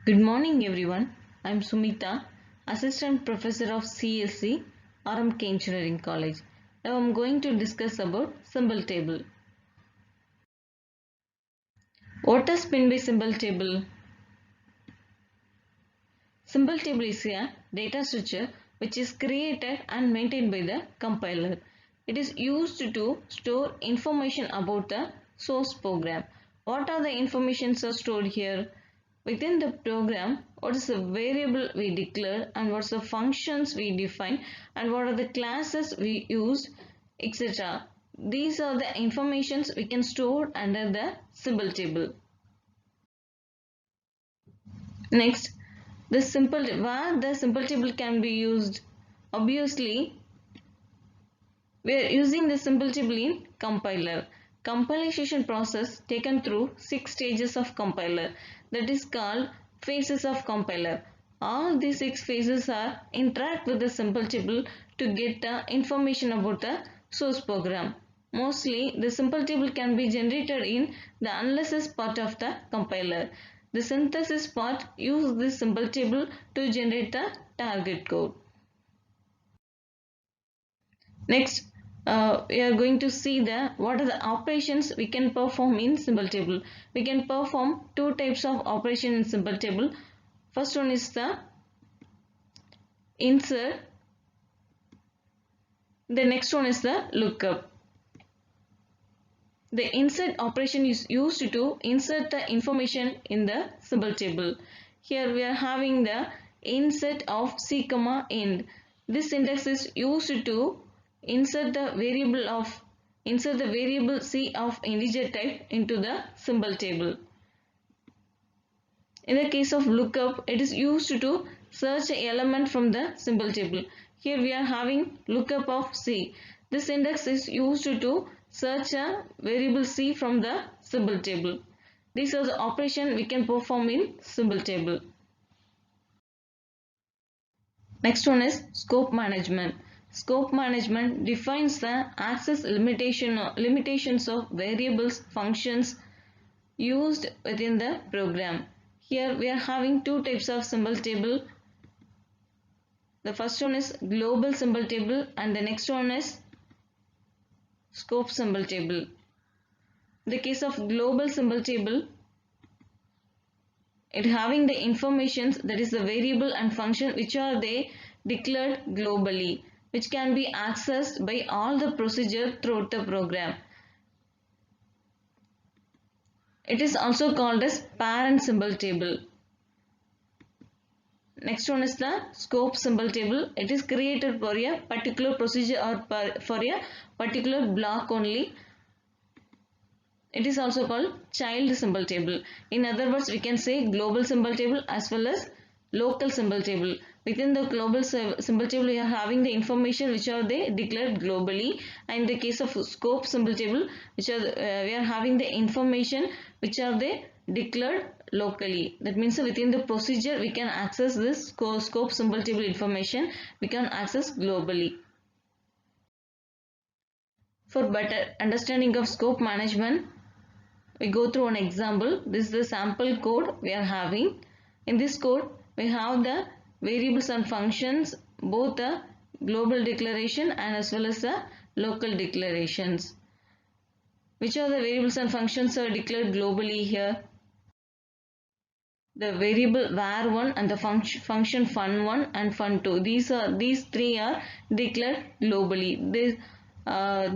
Good morning everyone. I'm Sumita, Assistant Professor of CSC, RMK Engineering College. Now I'm going to discuss about symbol table. What is meant by symbol table? Symbol table is a data structure which is created and maintained by the compiler. It is used to store information about the source program. What are the informations are stored here? Within the program, what is the variable we declare and what's the functions we define and what are the classes we use, etc. These are the informations we can store under the symbol table. Next, where the simple table can be used. Obviously, we are using the simple table in compiler. Compilation process taken through 6 stages of compiler, that is called phases of compiler. All these 6 phases are interact with the simple table to get the information about the source program. Mostly the simple table can be generated in the analysis part of the compiler. The synthesis part uses this simple table to generate the target code. Next, we are going to see what are the operations we can perform in symbol table. We can perform two types of operation in symbol table. First one is the insert. The next one is the lookup. The insert operation is used to insert the information in the symbol table. Here we are having the insert of c, end. This syntax is used to insert the variable c of integer type into the symbol table. In the case of lookup, it is used to search an element from the symbol table. Here we are having lookup of c. This index is used to search a variable c from the symbol table. These are the operations we can perform in symbol table. Next one is scope management. Scope management defines the access limitations of variables, functions used within the program. Here we are having two types of symbol table. The first one is global symbol table and the next one is scope symbol table. In the case of global symbol table, it having the informations, that is the variable and function which are they declared globally, which can be accessed by all the procedure throughout the program. It is also called as parent symbol table. Next one is the scope symbol table. It is created for a particular procedure or for a particular block only. It is also called child symbol table. In other words, we can say global symbol table as well as local symbol table. Within the global symbol table, we are having the information which are they declared globally. And in the case of scope symbol table, which are we are having the information which are they declared locally. That means within the procedure, we can access this scope symbol table information. We can access globally. For better understanding of scope management, we go through an example. This is the sample code we are having. In this code, we have the variables and functions, both the global declaration and as well as the local declarations. Which are the variables and functions are declared globally here? The variable var1 and the function fun1 and fun2. These three are declared globally.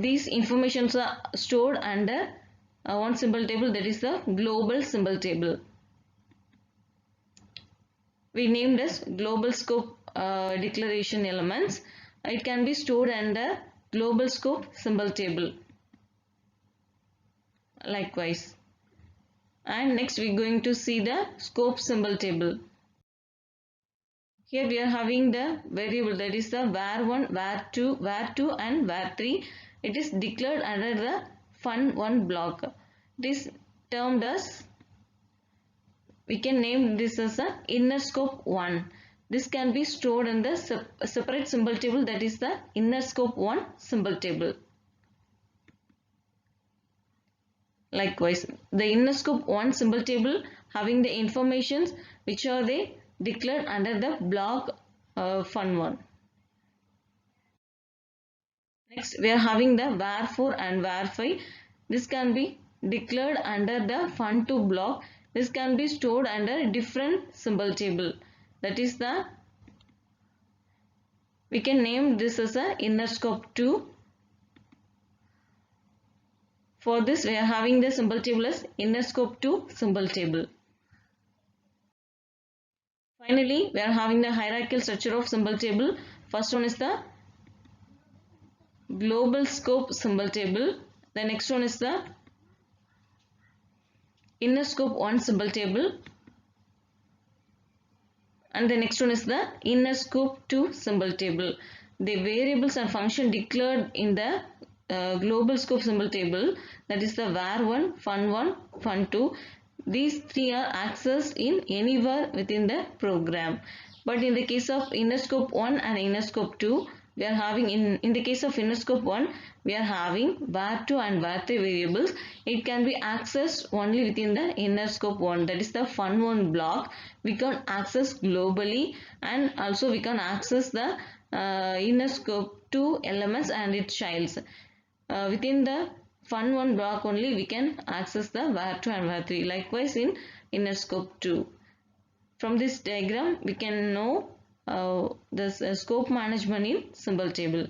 These informations are stored under one symbol table, that is the global symbol table. We named as global scope declaration elements. It can be stored under global scope symbol table. Likewise. And next we are going to see the scope symbol table. Here we are having the variable, that is the var1, var2 and var3. It is declared under the fun1 block. It is termed as, we can name this as a inner scope 1. This can be stored in the separate symbol table, that is the inner scope 1 symbol table. Likewise, the inner scope 1 symbol table having the informations which are they declared under the block fun1. Next, we are having the var4 and var5. This can be declared under the fun2 block. This can be stored under different symbol table. That is we can name this as a inner scope 2. For this, we are having the symbol table as inner scope 2 symbol table. Finally, we are having the hierarchical structure of symbol table. First one is the global scope symbol table. The next one is the inner scope 1 symbol table. And the next one is the inner scope 2 symbol table. The variables and function declared in the global scope symbol table, that is the var1, fun1, fun2. These three are accessed in anywhere within the program. But in the case of inner scope 1 and inner scope 2, we are having in the case of inner scope 1, we are having var2 and var3 variables. It can be accessed only within the inner scope 1, that is the fun1 block. We can access globally, and also we can access the inner scope 2 elements and its childs. Within the fun1 block only we can access the var2 and var3. Likewise in inner scope 2. From this diagram we can know the scope management in symbol table.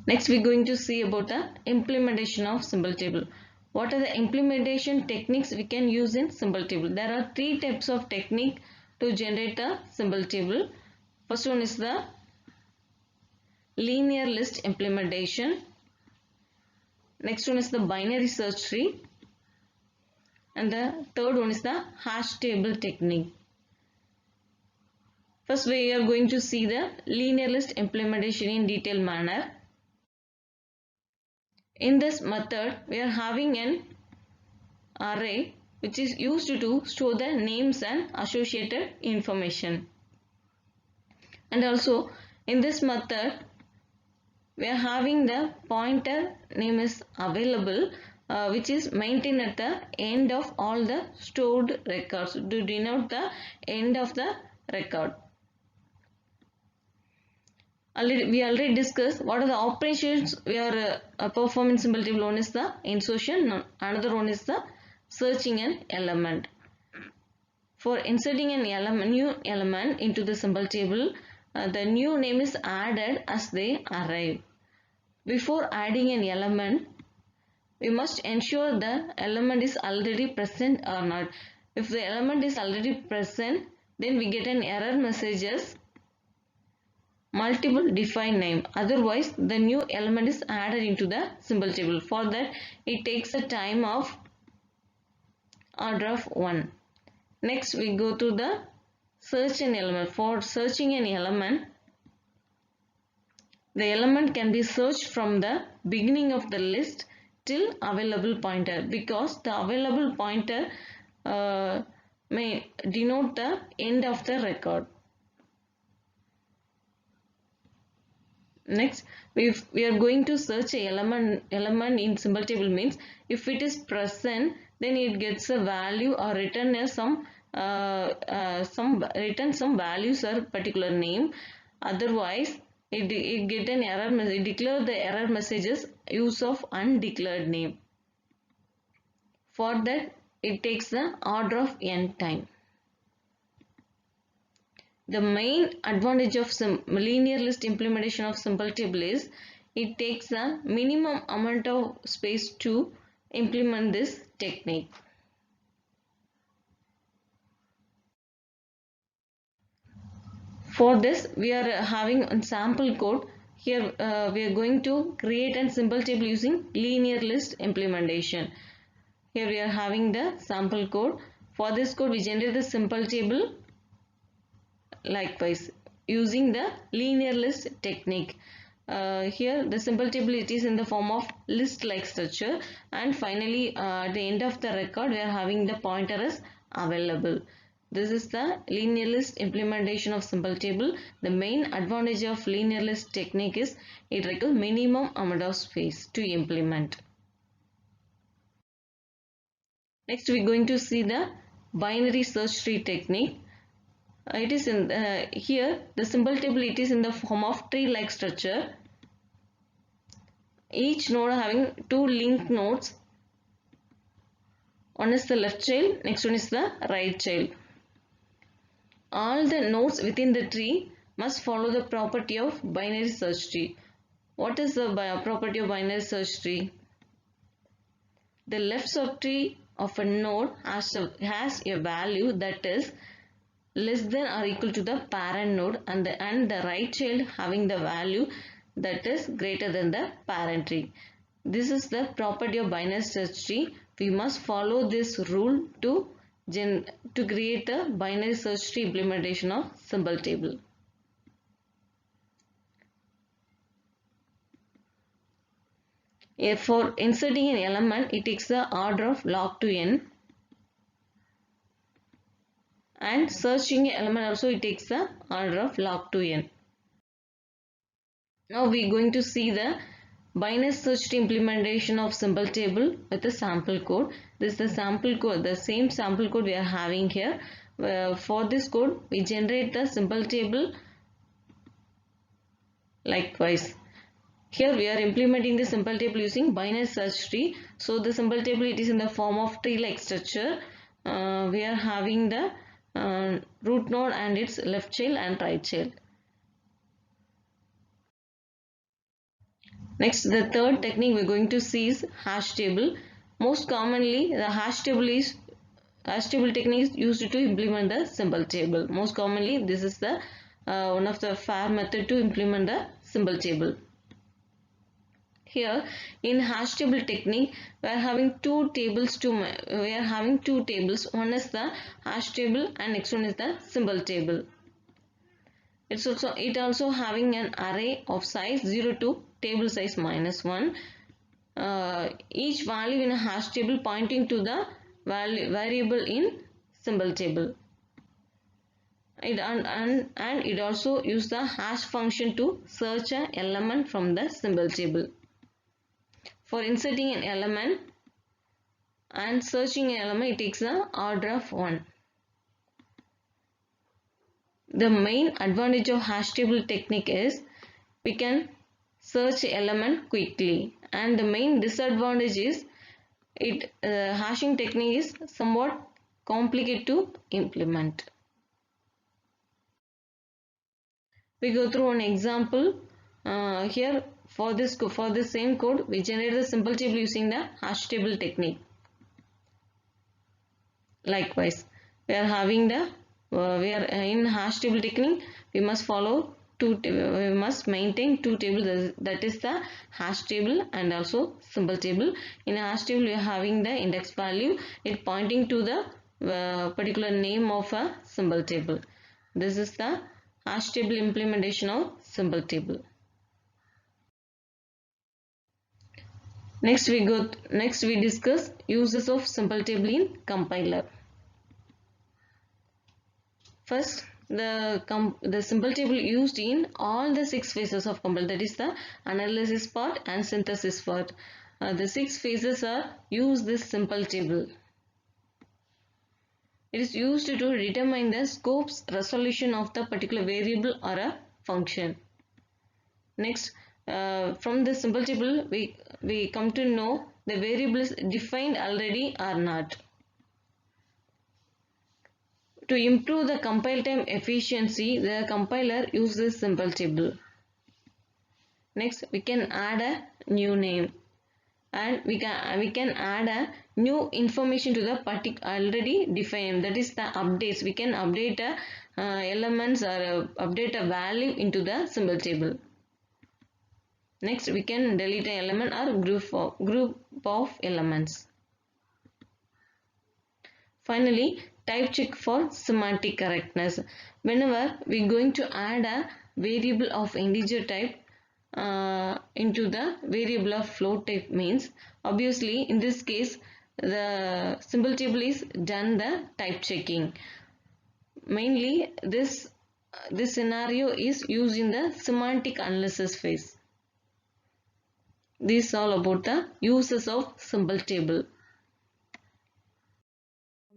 Next we are going to see about the implementation of symbol table. What are the implementation techniques we can use in symbol table? There are three types of technique to generate a symbol table. First one is the linear list implementation. Next one is the binary search tree. And the third one is the hash table technique. First we are going to see the linear list implementation in detailed manner. In this method, we are having an array which is used to store the names and associated information. And also in this method, we are having the pointer name is available, which is maintained at the end of all the stored records to denote the end of the record. We already discussed what are the operations we are performing in symbol table. One is the insertion, another one is the searching an element. For inserting an element, new element into the symbol table, the new name is added as they arrive. Before adding an element, we must ensure the element is already present or not. If the element is already present, then we get an error messages multiple defined name. Otherwise, the new element is added into the symbol table. For that, it takes a time of order of 1. Next, we go to the search an element. For searching an element, the element can be searched from the beginning of the list till available pointer, because the available pointer may denote the end of the record. Next, we are going to search a element in symbol table means if it is present, then it gets a value or return as some values or particular name. Otherwise, it get an error message. Declare the error messages use of undeclared name. For that, it takes the order of n time. The main advantage of linear list implementation of symbol table is it takes a minimum amount of space to implement this technique. For this, we are having a sample code. Here we are going to create a symbol table using linear list implementation. Here we are having the sample code. For this code, we generate the symbol table. Likewise, using the linear list technique. Here the symbol table, it is in the form of list like structure, and finally at the end of the record we are having the pointer as available. This is the linear list implementation of symbol table. The main advantage of linear list technique is it requires minimum amount of space to implement. Next we are going to see the binary search tree technique. It is in here the symbol table, it is in the form of tree-like structure. Each node having two linked nodes. One is the left child, next one is the right child. All the nodes within the tree must follow the property of binary search tree. What is the property of binary search tree? The left subtree of a node has a value that is less than or equal to the parent node, and the right child having the value that is greater than the parent tree. This is the property of binary search tree. We must follow this rule to create the binary search tree implementation of symbol table. For inserting an element, it takes the order of log to n, and searching an element also it takes the order of log to n. Now we are going to see the binary search tree implementation of symbol table with a sample code. This is the sample code, the same sample code we are having here. For this code, we generate the symbol table likewise. Here we are implementing the symbol table using binary search tree. So the symbol table, it is in the form of tree-like structure. We are having the root node and its left child and right child. Next, the third technique we are going to see is hash table. Most commonly, the hash table technique is used to implement the symbol table. Most commonly, this is the one of the fair method to implement the symbol table. Here, in hash table technique, we are having two tables. One is the hash table, and next one is the symbol table. It also having an array of size 0 to table size -1. Each value in a hash table pointing to the variable in symbol table. And it also use the hash function to search an element from the symbol table. For inserting an element and searching an element, it takes the order of 1. The main advantage of hash table technique is we can search element quickly, and the main disadvantage is hashing technique is somewhat complicated to implement. We go through an example. Here for this same code, we generate the symbol table using the hash table technique. Likewise, we are having the we are in hash table technique. We must maintain two tables, that is the hash table and also symbol table. In a hash table, we are having the index value, it pointing to the particular name of a symbol table. This is the hash table implementation of symbol table. Next we discuss uses of symbol table in compiler. First, the symbol table used in all the 6 phases of compiler, that is the analysis part and synthesis part. The 6 phases are use this symbol table. It is used to determine the scope's resolution of the particular variable or a function. Next, from the symbol table, we come to know the variable is defined already or not. To improve the compile time efficiency, the compiler uses symbol table. Next, we can add a new name, and we can add a new information to the already defined, that is the updates. We can update elements or update a value into the symbol table. Next, we can delete an element or group of elements. Finally, type check for semantic correctness. Whenever we are going to add a variable of integer type into the variable of float type, means obviously in this case the symbol table is done the type checking. Mainly this scenario is used in the semantic analysis phase. This is all about the uses of symbol table.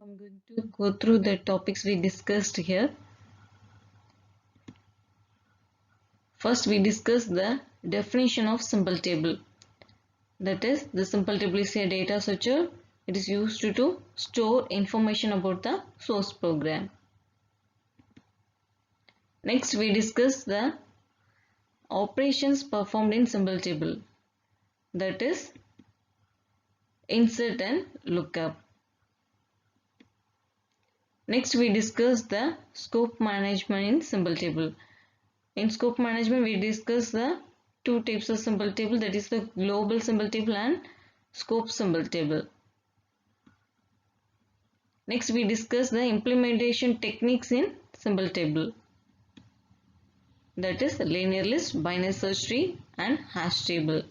I'm going to go through the topics we discussed here. First, we discussed the definition of simple table. That is, the simple table is a data structure. It is used to store information about the source program. Next, we discuss the operations performed in simple table. That is, insert and lookup. Next, we discuss the scope management in simple table. In scope management, we discuss the two types of simple table, that is the global simple table and scope simple table. Next, we discuss the implementation techniques in simple table. That is linear list, binary search tree and hash table.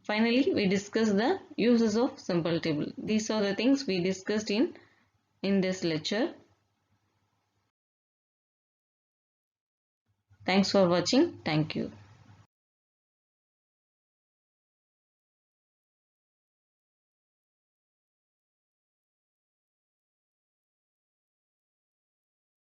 Finally, we discuss the uses of simple table. These are the things we discussed in this lecture. Thanks for watching. Thank you.